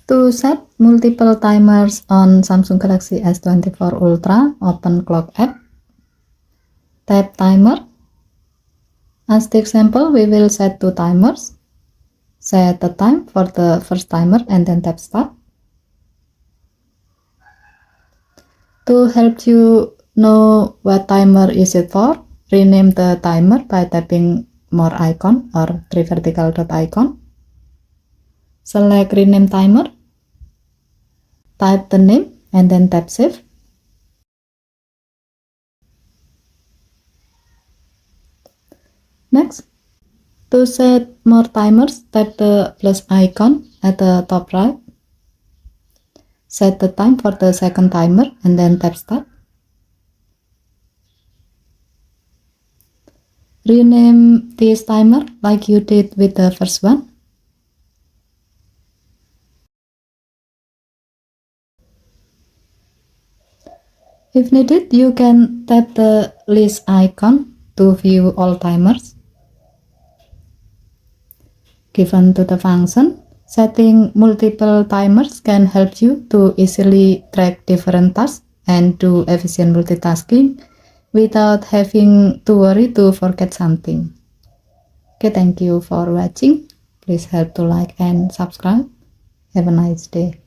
To set multiple timers on Samsung Galaxy S24 Ultra, open Clock app, tap Timer. As the example, we will set 2 timers. Set the time for the first timer and then tap Start. To help you know what timer is it for, rename the timer by tapping More icon or 3 vertical dot icon. Select Rename Timer. Type the name and then tap Save. Next, to set more timers, tap the plus icon at the top right. Set the time for the second timer and then tap Start. Rename this timer like you did with the first one. If needed, you can tap the list icon to view all timers. Given to the function, setting multiple timers can help you to easily track different tasks and do efficient multitasking without having to worry to forget something. Okay, thank you for watching. Please help to like and subscribe. Have a nice day.